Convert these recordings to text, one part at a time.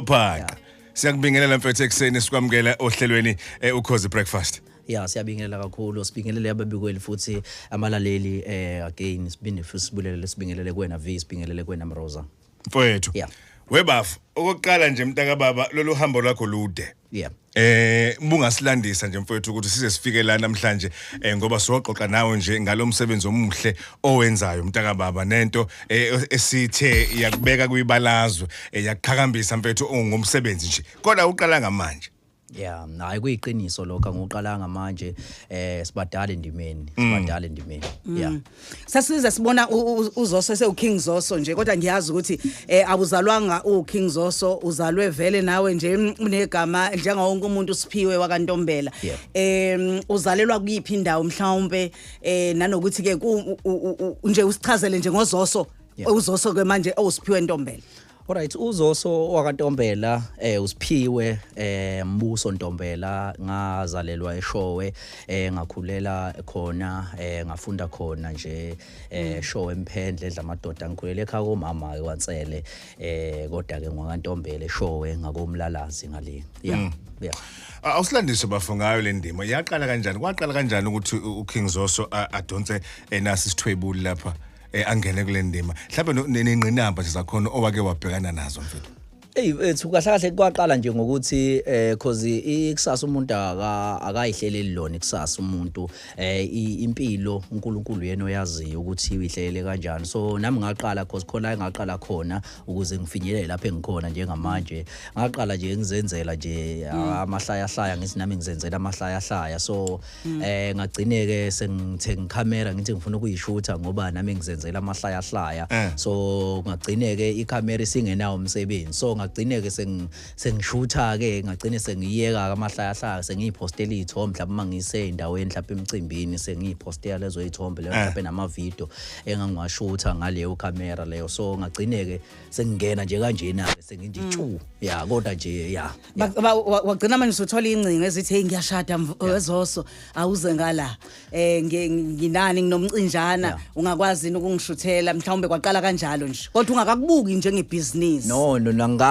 Zophaqa. Siyakubingelela mfethu ekseni sikwamukela ohlelweni ukhozi breakfast. Yeah, siyabingelela kakhulu sibingelele ababikweli futhi amalaleli again sibinde futhi sibingelele kuwena V sibingelele kuwena Mroza. Mfethu. Yeah. Webafu okokuqala nje mntaka baba lolu hambo lwakho lude. Yeah. Bungasilandisa nje mfethu ukuthi size sifike la namhlanje ngoba soxoxa nawe nje ngalomsebenzi omuhle owenzayo mntaka baba nento esithe yakubeka kuyibalazwe yakuqhakambisa mfethu ngomsebenzi nje kodwa uqala ngamanje. Yeah, hayi kuyiqiniso lokho ngoqala ngamanje sibadala endimeni sibadala endimeni. Yeah. Sasize sibona uZoso sewuKing Zoso nje kodwa ngiyazi ukuthi awuzalwanga uKing Zoso uzalwe vele nawe nje unegama njenga wonke umuntu usiphiwe wakantombela. Uzalelwa kuyiphi indawo mhlawumbe nanokuthi ke nje usichazele nje ngoZoso uZoso ke manje osiphiwe ntombela. Alright, uZoso wakantombela usiphiwe Mbuso Ntombela ngazalelwa eShowe ngakhulela khona ngafunda khona nje Showe Mphendle edla amadoda ngikhulela ekhaya komama waNtsele kodwa ke ngwakantombela eShowe ngakomlalazi ngale. Yeah. Yeah. Awusilandise bafungayo le ndima yaqala kanjani kwaqala kanjani ukuthi uKing Zoso adonse nasi sithwebuli lapha angene kule ndima mhlawumbe nenqinamba nje zakhona owake wabhekana nazo mfethu. Ethu kahle kwaqala nje ngokuthi cause ikusasa umuntu akayihleleli lona ikusasa umuntu impilo uNkulunkulu yena oyaziyo ukuthi uyihlelele kanjani so nami ngaqala cause khona ngaqala khona ukuze ngifinyelele lapha engikhona njengamanje ngaqala nje ngizenzela nje amahlaya ngithi nami ngizenzela amahlaya so ngagcineke sengithenga camera ngithi ngifuna ukuyishutha ngoba nami ngizenzela amahlaya so ngagcineke icamera singenawo umsebenzi so ngagcineke sengishutha ke ngagcine sengiyeka amahlaya sengiyipostela izithombe mhlawumbe mangise endaweni mhlawumbe emcimbini sengiyipostela lezo izithombe leyo mhlawumbe nama-video engangiwashutha ngaleyo camera leyo so ngagcineke sengingena nje kanjena ke senginditshu ya kodwa nje ya wagcina manje usuthola incingo ezithi hey ngiyashada weZoso awuze ngala nginani nginomcinjana ungakwazi ukungishuthela mhlawumbe kwaqala kanjalo nje kodwa ungakakubuki njengebusiness no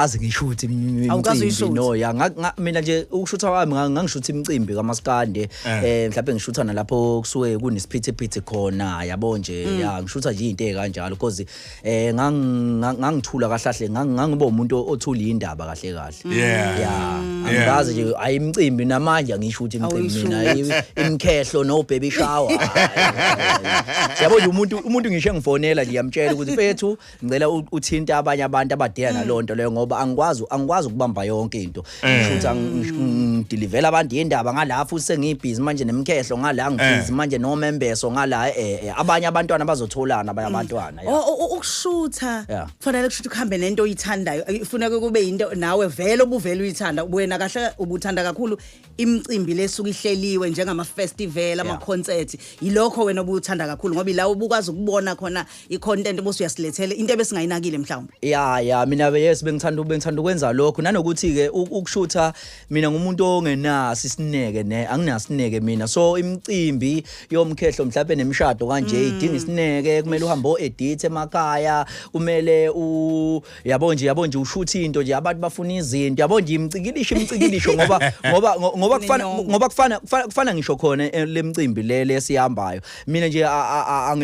ngazi ngishuthe imicimbi no ya mina nje ukushutha kwami ngangishutha imicimbi kaMaskande mhlawumbe ngishutha lapho kusuke kunesiphithiphithi khona yabo nje ya ngishutha nje into ekanjalo because ngangithula kahlahle ngangibe umuntu othula indaba kahle ya angazi nje ayimicimbi namanje ngishutha imicimbi mina imkhehlo no baby shower yabo nje umuntu ngisho ngifonela nje yamtshela ukuthi mfethu ngicela uthinta abanye abantu abadela nalonto leyo ngoba angikwazi ukubamba yonke into ngishutha ngideliver abantu indaba ngala futhi sengibhizi manje nemkhehlo ngala ngibhizi manje nomembeso ngala abanye abantwana bazotholana abanye abantwana ukushutha kufanele kushuthi ukuhambe nento oyithandayo ifuneka kube into nawe vele obuvela uyithanda wena kahle ubuthanda kakhulu imicimbi lesuku ihleliwe njengama festival ama concert yilokho wena obuthanda kakhulu ngoba ilawo ubukwazi ukubona khona icontent bose uyasilethele into ebesingayinakile mhlawumbe ya mina yes bengithanda ukwenza lokho nanokuthi ke ukushutha mina ngumuntu ongenasi isineke anginasineke mina so imicimbi yomkhehlo mhlawumbe nemishado kanje idinga isineke kumele uhambe o-edit emakhaya kumele yabo nje ushutha into nje abantu bafuna izinto yabo nje imicikilisho ngoba kufana ngisho khona lemicimbi lesihambayo mina nje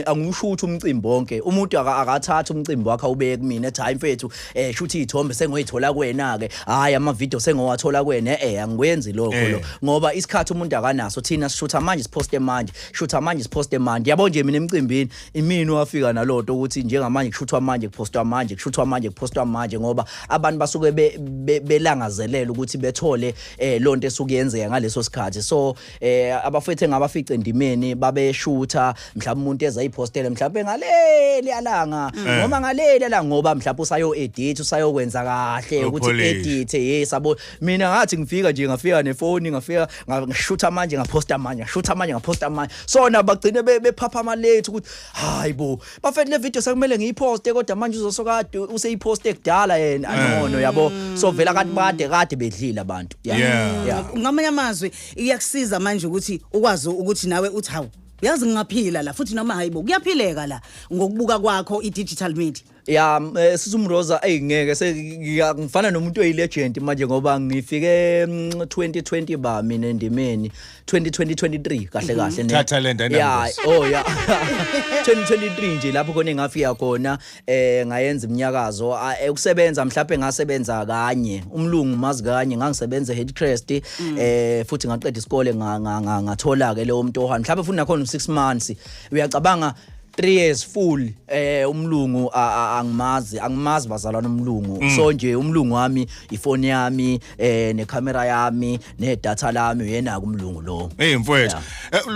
angishutha umcimbi wonke umuntu akathatha umcimbi wakhe ubeke kumina ethi hayi mfethu shuthi izithombe sengoyithola kuwena ke hayi ama-video sengowathola kuwena angikwenzi lokho lo ngoba isikhathi umuntu akanaso thina sishutha manje siposte manje shutha manje siposte manje yabo nje mina emcimbini imini wafika nalonto ukuthi njengamanje kushuthwa manje kupostwa manje kushuthwa manje kupostwa manje ngoba abantu basuke belangazelela ukuthi bethole lonto esukuyenzeka ngaleso sikhathi so abafethu engabafica endimeni babeshutha mhlawumbe umuntu ezayipostela mhlawumbe ngaleli alanga noma ngaleli alanga ngoba mhlawumbe usayo edit usayokwenza kahle ukuthi edit yesabo mina ngathi ngafika nefoni ngashutha manje ngaposta manje ngaposta manje so nabagcine bephapha ama late ukuthi hayibo bafethu le video sekumele ngiyiposte kodwa manje uzosokade useyiposte kudala yena anono yabo so vela kade bedlila abantu ngamanye amazwi iyakusiza manje ukuthi ukwazi ukuthi nawe uthawu yazi ngingaphila la futhi noma hayibo kuyaphileka la ngokubuka kwakho i-digital media Ya Sisumroza ngeke ngifana nomuntu oyilegend manje ngoba ngifike 2020 ba mina endimeni 2023 kahle kahle ne Thatha le ndaba ya 2023 nje lapho khona engafika khona ngayenza iminyakazo ukusebenza mhlawumbe ngasebenza kanye umlungu mazi kanye ngangisebenza Headcrest futhi ngaqeda isikole ngathola ke leyo muntu ohana mhlawumbe futhi nakhona 6 months uyacabanga 3 years full umlungu angimazi bazalwana umlungu so nje umlungu wami ifoni yami necamera yami nedata lami uyena kumlungu lo mfowethu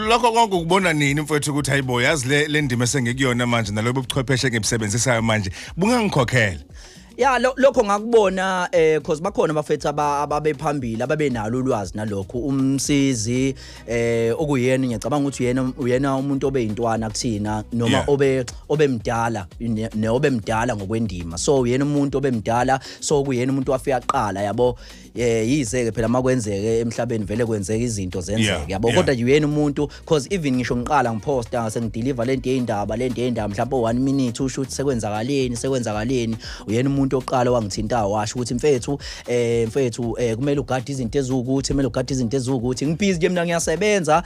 lokho konke ukubona nini mfowethu ukuthi hayibo yazi le ndime sengikuyona manje nalobo buchwepheshe ngibusebenzisayo manje bungangikhokhela ya lokho ngakubona because bakhona abafethu ababephambili ababenalo ulwazi nalokho umsizi okuyena ngiyacabanga ukuthi uyena umuntu obeyintwana kuthina noma obemdala neobemdala ngokwendima so uyena umuntu obemdala so kuyena umuntu wafika qala yabo yizeke phela makwenzeke emhlabeni vele kwenzeka izinto zenzeke yabo kodwa uyena umuntu because even ngisho ngiqala ngiposta ngase ngideliver lento yendaba mhlawumbe 1 minute ushuthi sekwenzakaleni uyena umuntu oqala wangithinta washo ukuthi mfethu kumele ugade izinto ezukuthi ngibhizi nje mina ngiyasebenza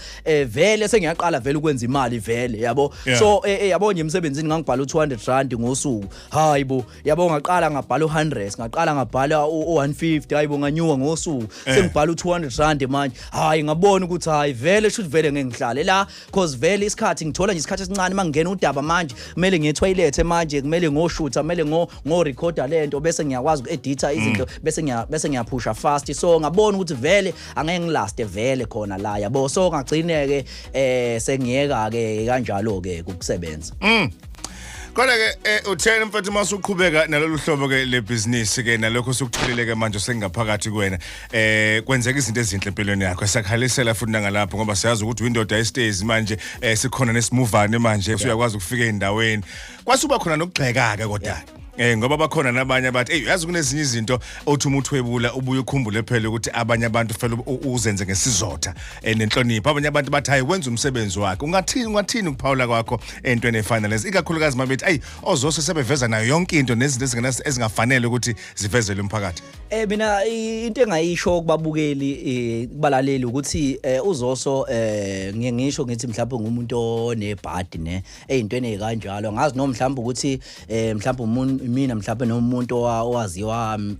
vele sengiyaqala vele ukwenza imali vele yabo so yabo nje emsebenzini ngangibhala u200 ngosuku hayibo yabo ngaqala ngabhala u100 ngaqala ngabhala u150 hayibo nganyuka ngosuku sengibhala u200 manje hayi ngabona ukuthi hayi vele should vele ngengihlale la because vele isikhathi ngithola nje isikhathi esincane mangena udaba manje kumele ngiye toilet manje kumele ngoshootha kumele ngo recorder lento bese ngiyakwazi uedita izinto bese ngiyaphusha fast so ngabona ukuthi vele angeke ngilast vele khona la yabo so ngagcineke sengiyeka ke kanjalo ke ukusebenza Kodwa ke uthena mfethu masuqhubeka nalolu hlobo ke le business ke nalokho sukutheleleke manje sengaphakathi kuwena kwenzeka izinto ezinhle empilweni yakho siyakhalisela futhi ngalapho ngoba siyazi ukuthi windoda istays manje sikhona nesimuvane manje usuyakwazi ukufika endaweni kwasuba khona nokugxeka ke kodwa ngoba bakhona nabanye abathi yazi kunezinye izinto othi umuntu webula ubuye ukhumbule phela ukuthi abanye abantu fela uzenze ngesizotha nenhlonipho abanye abantu bathi hayi wenza umsebenzi wakhe ungathini ukuphawula kwakho entweni efana lezi ikakhulukazi mabethi ozose sebeveza nayo yonke into nezinto ezingafanele ukuthi zivezele umphakathi mina into engayisho kubabukeli kubalaleli ukuthi uzoso ngisho ngithi mhlawumbe ngumuntu onebhadi ne eyintweni ezikanjalo ngazi noma mhlawumbe ukuthi mhlawumbe mina mhlawumbe nomuntu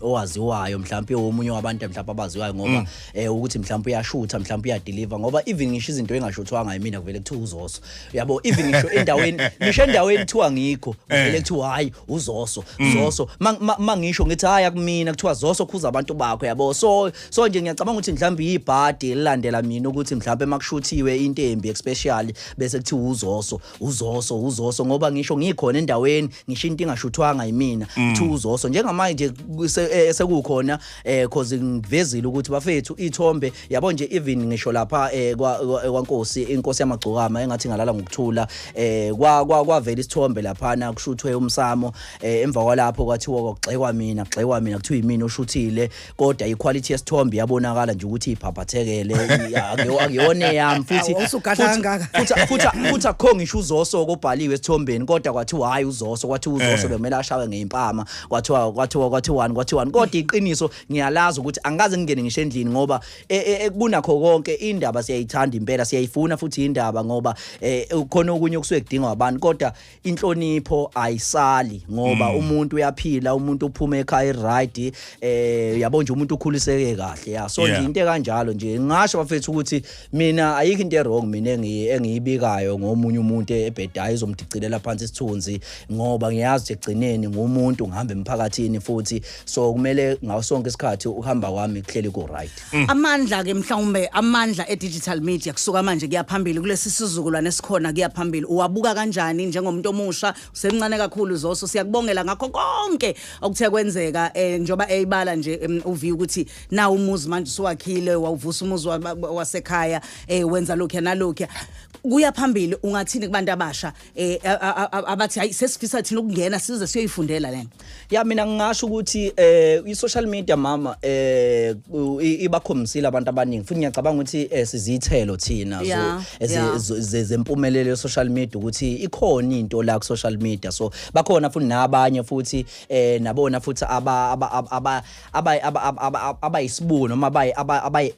owaziwayo mhlawumbe omunye wabantu mhlawumbe abaziwayo ngoba ukuthi mhlawumbe uyashutha mhlawumbe uyadeliver ngoba even ngisho izinto engashuthwanga yimina kuvele kuthiwa uzoso yabo even ngisho endaweni kuthiwa ngikho kuvele kuthiwa hayi uzoso mangisho ngithi hayi akumina kuthiwa zoso khuza abantu bakho yabo so nje ngiyacabanga ukuthi mhlawumbe ibhadi elilandela mina ukuthi mhlawumbe makushuthiwe into embi especially bese kuthiwa uzoso ngoba ngisho ngikhona endaweni ngisho into ingashuthwanga yimina kuthiwa uzoso njengamanje sekukhona cause ngivezile ukuthi bafethu ithombe yabo nje even ngisho lapha kwaNkosi inkosi yamagcokama engathi ngalala ngokuthula kwavela isithombe lapha kushuthwe umsamo emva kwalapho kwathiwa kugxekwa mina kuthiwa yimina oshuthile kodwa iquality yesithombe yabonakala nje ukuthi iphaphathekele akuyona yami futhi akho ngisho uzoso kobhaliwe esithombeni kodwa kwathiwa hayi uzoso bekumele ashawe ngeimpama kwathiwa kodwa iqiniso ngiyalazi ukuthi angikaze ngingene ngisho endlini ngoba kunakho konke indaba siyayithanda impela siyayifuna futhi indaba ngoba khona okunye okusuke kudingwa abantu kodwa inhlonipho ayisali ngoba umuntu uyaphila umuntu uphuma ekhaya right yabo nje umuntu ukhuliseke kahle so nje into kanjalo nje ngisho bafethu ukuthi mina ayikho into wrong mina engiyibikayo ngomunye umuntu ebhedayo izomdicilela phansi isithunzi ngoba ngiyazi egcineni ngumuntu ngihamba emphakathini futhi so kumele ngawusonke isikhathi uhamba kwami kuhleli ku right amandla ke mhlawumbe amandla edigital media kusuka manje kuyaphambili kulesi sizukulwane esikhona kuyaphambili uwabuka kanjani njengomuntu omusha usemncane kakhulu Zoso siyakubongela ngakho konke okuthe kwenzeka njoba eyibala nje uvi ukuthi na umuzi manje usuwakhile wawuvusa umuzi wasekhaya wenza lokho nalokho kuyaphambili ungathini kubantu abasha abathi hayi sesifisa thina ukungena size siyoyifunda uyifundela lena ya mina ngingasho ukuthi i-social media mama ibakhombisile abantu abaningi futhi ngiyacabanga ukuthi sizithelo thina zempumelelo ye-social media ukuthi ikhona into la ku-social media so bakhona futhi nabanye futhi nabona futhi abayisibuno noma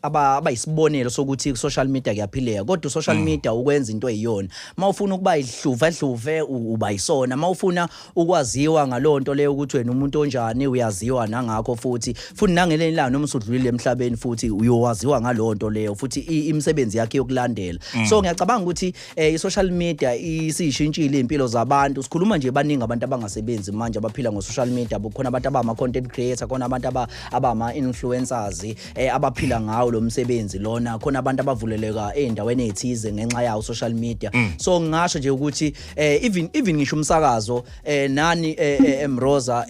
abayisibonelo sokuthi ku-social media kuyaphileka kodwa u-social media ukwenza into eyiyona mawufuna ukuba ihluve uba yisona mawufuna ukwaziwa ngalonto leyo ukuthi wena umuntu onjani uyaziwa nangakho futhi nangeleni la noma usudlulile emhlabeni futhi uyowaziwa ngalonto leyo futhi imisebenzi yakhe yokulandela so ngiyacabanga ukuthi i-social media isishintshile impilo zabantu sikhuluma nje baningi abantu abangasebenzi manje abaphila ngo-social media kukhona abantu abama-content creator khona abantu abama-influencers abaphila ngawo lo msebenzi lona khona abantu abavuleleka ey'ndaweni ey'thize ngenxa yawo social media so ngingasho nje ukuthi even ngisho umsakazo nani Emroza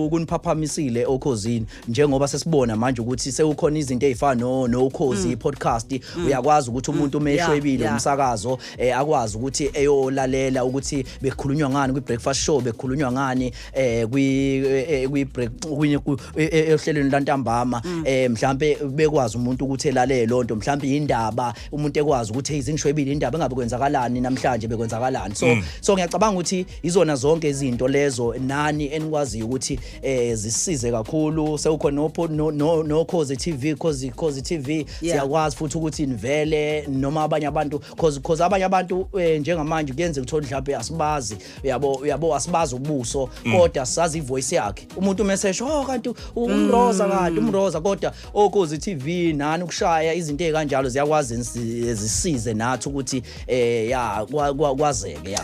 kuniphapamisile okhosini njengoba sesibona manje ukuthi sekukhona izinto ezifana noKhosi podcast uyakwazi ukuthi umuntu umeshwebile umsakazo akwazi ukuthi eyolalela ukuthi bekhulunywa ngani kwi-breakfast show bekhulunywa ngani ehlelweni lantambama mhlambe bekwazi umuntu ukuthi elalele lonto mhlambe indaba umuntu ekwazi ukuthi izingishwebile indaba engabe kwenzakalani namhlanje bekwenzakalani so ngiyacabanga ukuthi izona zonke izinto lezo nani enikwaziyo ukuthi zisize kakhulu sekukhona noKhosi TV Khosi TV siyakwazi futhi ukuthi nivele noma abanye abantu cause abanye abantu njengamanje kuyenze ukuthola mhlawumbe asibazi uyabo asibazi ubuso kodwa sazi ivoice yakhe umuntu umesesho kanti umroza kodwa oKhosi TV nani ukushaya izinto ezikanjalo ziyakwazi zisize nathi ukuthi kwazeke